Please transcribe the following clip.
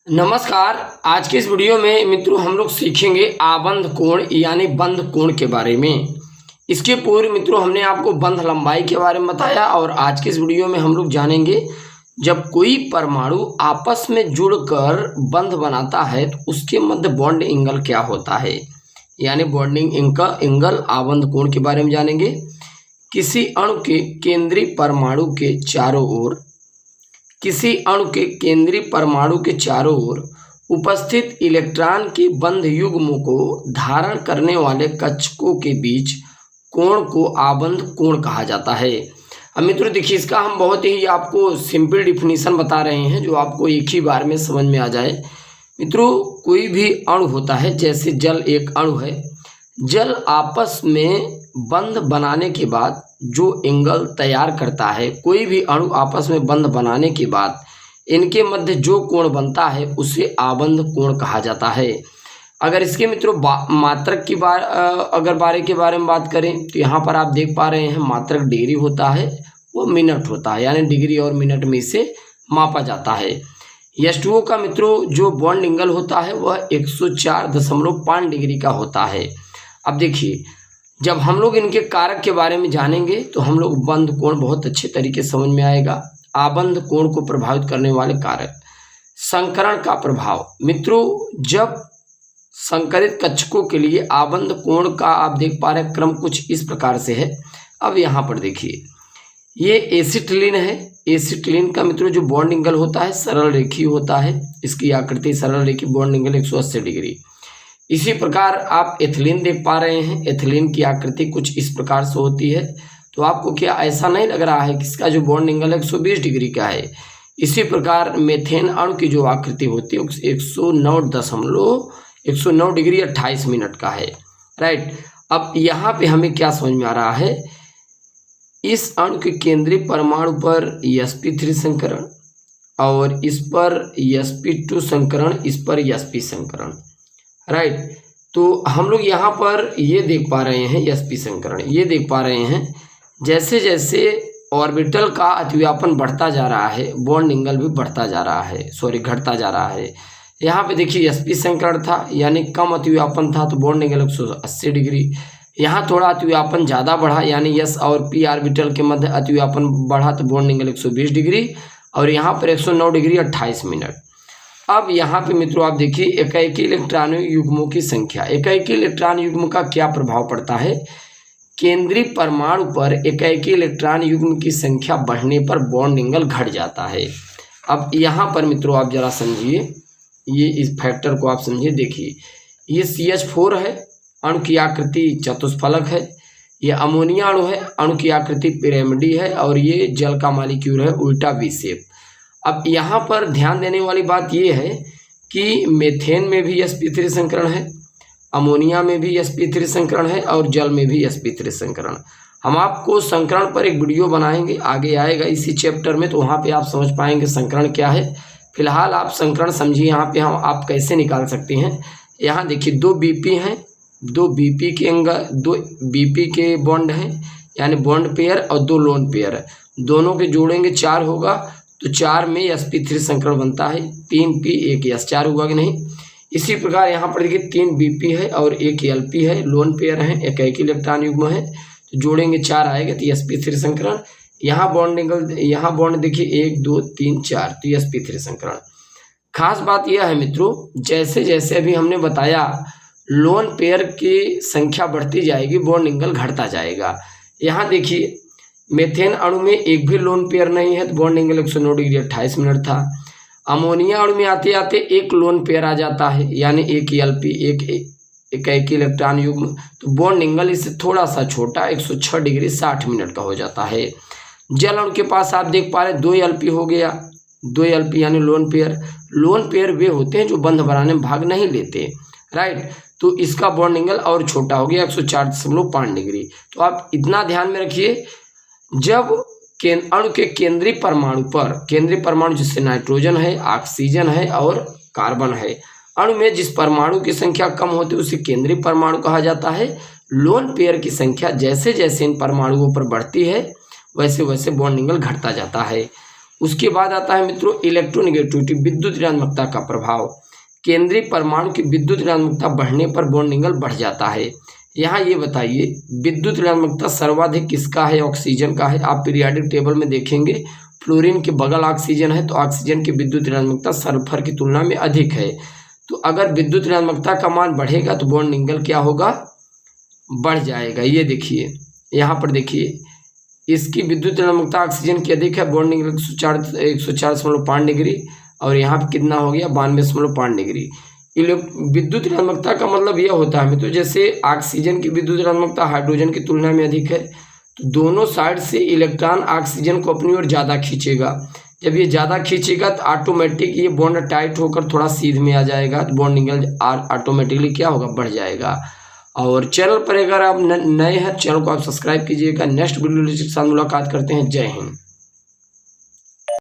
नमस्कार। आज के इस वीडियो में मित्रों हम लोग सीखेंगे आबंध कोण यानी बंध कोण के बारे में। इसके पूर्व मित्रों हमने आपको बंध लंबाई के बारे में बताया और आज के इस वीडियो में हम लोग जानेंगे जब कोई परमाणु आपस में जुड़कर बंध बनाता है तो उसके मध्य बॉन्ड एंगल क्या होता है, यानी बॉन्डिंग एंगल आबंध कोण के बारे में जानेंगे। किसी अणु के केंद्रीय परमाणु के चारों ओर उपस्थित इलेक्ट्रॉन के बंध युग्म को धारण करने वाले कक्षकों के बीच कोण को आबंध कोण कहा जाता है। अब मित्रों देखिए, इसका हम बहुत ही आपको सिंपल डिफिनीशन बता रहे हैं जो आपको एक ही बार में समझ में आ जाए। मित्रों कोई भी अणु होता है, जैसे जल एक अणु है, जल आपस में बंध बनाने के बाद जो एंगल तैयार करता है, कोई भी अणु आपस में बंध बनाने के बाद इनके मध्य जो कोण बनता है उसे आबंध कोण कहा जाता है। अगर इसके मित्रों मात्रक की बारे के बारे में बात करें तो यहाँ पर आप देख पा रहे हैं मात्रक डिग्री होता है, वो मिनट होता है, यानी डिग्री और मिनट में से मापा जाता है। H2O का मित्रों जो बॉन्ड एंगल होता है वह 104.5 डिग्री का होता है। अब देखिए, जब हम लोग इनके कारक के बारे में जानेंगे तो हम लोग बंध कोण बहुत अच्छे तरीके से समझ में आएगा। आबंध कोण को प्रभावित करने वाले कारक, संकरण का प्रभाव। मित्रों जब संकरित कक्षकों के लिए आबंध कोण का आप देख पा रहे हैं क्रम कुछ इस प्रकार से है। अब यहाँ पर देखिए, ये एसिटिलीन है। एसिटिलीन का मित्रों जो बॉन्ड एंगल होता है सरल रेखीय होता है, इसकी आकृति सरल रेखीय, बॉन्ड एंगल 180 डिग्री। इसी प्रकार आप एथिलीन देख पा रहे हैं, एथिलीन की आकृति कुछ इस प्रकार से होती है। तो आपको क्या ऐसा नहीं लग रहा है कि इसका जो बॉन्ड एंगल 120 डिग्री का है। इसी प्रकार मेथेन अणु की जो आकृति होती है 109 डिग्री 28 मिनट का है, राइट। अब यहाँ पे हमें क्या समझ में आ रहा है, इस अणु के केंद्रीय परमाणु पर sp3 संकरण और इस पर sp2 संकरण, इस पर sp संकरण, राइट। तो हम लोग यहाँ पर ये देख पा रहे हैं sp संकरण, ये देख पा रहे हैं जैसे जैसे ऑर्बिटल का अतिव्यापन बढ़ता जा रहा है बॉन्ड एंगल भी घटता जा रहा है। यहाँ पे देखिए sp संकरण था यानी कम अतिव्यापन था तो बॉन्ड एंगल 180 डिग्री। यहाँ थोड़ा अतिव्यापन ज़्यादा बढ़ा यानी s और p ऑर्बिटल के मध्य अतिव्यापन बढ़ा तो बॉन्ड एंगल 120 डिग्री और यहाँ पर 109 डिग्री 28 मिनट। अब यहाँ पे मित्रों आप देखिए एकाएकी इलेक्ट्रॉन युग्मों की संख्या। एकाएकी इलेक्ट्रॉन युग्म का क्या प्रभाव पड़ता है, केंद्रीय परमाणु पर एकाएकी इलेक्ट्रॉन युग्म की संख्या बढ़ने पर बॉन्ड एंगल घट जाता है। अब यहाँ पर मित्रों आप जरा समझिए, ये इस फैक्टर को आप समझिए। देखिए ये CH4 है, अणु की आकृति चतुष्फलक है। ये अमोनिया अणु है, अणु की आकृति पिरामिडी है और ये जल का मॉलिक्यूल है उल्टा V शेप। अब यहाँ पर ध्यान देने वाली बात ये है कि मेथेन में भी sp3 संकरण है, अमोनिया में भी sp3 संकरण है और जल में भी sp3 संकरण। हम आपको संकरण पर एक वीडियो बनाएंगे, आगे आएगा इसी चैप्टर में, तो वहाँ पे आप समझ पाएंगे संकरण क्या है। फिलहाल आप संकरण समझिए। यहाँ पे हम आप कैसे निकाल सकते हैं। यहाँ देखिए दो BP हैं, दो BP के बॉन्ड हैं यानी बॉन्ड पेयर और दो लोन पेयर है, दोनों के जोड़ेंगे 4 होगा तो 4 में sp3 संकरण बनता है। 3p 1 s 4 हुआ कि नहीं। इसी प्रकार यहाँ पर देखिए 3 BP है और 1 LP है, लोन पेयर है, एकाएकी इलेक्ट्रॉन युग्म है, तो जोड़ेंगे 4 आएगा तो sp3 संकरण। यहाँ बॉन्ड एंगल, यहाँ बॉन्ड देखिए 1 2 3 4 तो sp3 संकरण। खास बात यह है मित्रों, जैसे जैसे अभी हमने बताया लोन पेयर की संख्या बढ़ती जाएगी बॉन्ड एंगल घटता जाएगा। यहाँ देखिए मेथेन अणु में एक भी लोन पेयर नहीं है तो बॉन्ड एंगल 109 डिग्री 28 मिनट था। अमोनिया अणु में आते आते एक लोन पेयर आ जाता है यानी एक LP, एक एकाएकी इलेक्ट्रॉन युग्म, तो बॉन्ड एंगल इससे थोड़ा सा छोटा 106 डिग्री 60 मिनट का हो जाता है। जल अणु के पास आप देख पा रहे 2 LP हो गया, 2 LP यानी लोन पेयर। लोन पेयर वे होते हैं जो बंध बनाने में भाग नहीं लेते, राइट। तो इसका बॉन्ड एंगल और छोटा हो गया 104.5 डिग्री। तो आप इतना ध्यान में रखिए, जब अणु के केंद्रीय परमाणु जिससे नाइट्रोजन है, ऑक्सीजन है और कार्बन है, अणु में जिस परमाणु की संख्या कम होती है उसे केंद्रीय परमाणु कहा जाता है। लोन पेयर की संख्या जैसे जैसे इन परमाणुओं पर बढ़ती है वैसे वैसे बॉन्ड एंगल घटता जाता है। उसके बाद आता है मित्रों इलेक्ट्रोनेगेटिविटी, विद्युत ऋणात्मकता का प्रभाव। केंद्रीय परमाणु की विद्युत ऋणात्मकता बढ़ने पर बॉन्ड एंगल बढ़ जाता है। यहाँ ये बताइए विद्युत ऋणात्मकता सर्वाधिक किसका है? ऑक्सीजन का है। आप पीरियोडिक टेबल में देखेंगे फ्लोरीन के बगल ऑक्सीजन है, तो ऑक्सीजन की विद्युत ऋणात्मकता सल्फर की तुलना में अधिक है। तो अगर विद्युत ऋणात्मकता का मान बढ़ेगा तो बॉन्ड एंगल क्या होगा? बढ़ जाएगा। ये देखिए यहाँ पर देखिए इसकी विद्युत ऋणात्मकता ऑक्सीजन की अधिक है, बॉन्ड एंगल 104.5 डिग्री, और यहाँ पे कितना हो गया 92.5 डिग्री। विद्युत ऋणात्मकता का मतलब यह होता है तो जैसे ऑक्सीजन की विद्युत ऋणात्मकता हाइड्रोजन की तुलना में अधिक है, तो दोनों साइड से इलेक्ट्रॉन ऑक्सीजन को अपनी ओर ज़्यादा खींचेगा। जब ये ज़्यादा खींचेगा तो ऑटोमेटिक ये बॉन्ड टाइट होकर थोड़ा सीध में आ जाएगा, तो बॉन्ड एंगल ऑटोमेटिकली क्या होगा? बढ़ जाएगा। और चैनल पर अगर आप नए हैं, चैनल को आप सब्सक्राइब कीजिएगा। नेक्स्ट वीडियो के साथ मुलाकात करते हैं। जय हिंद।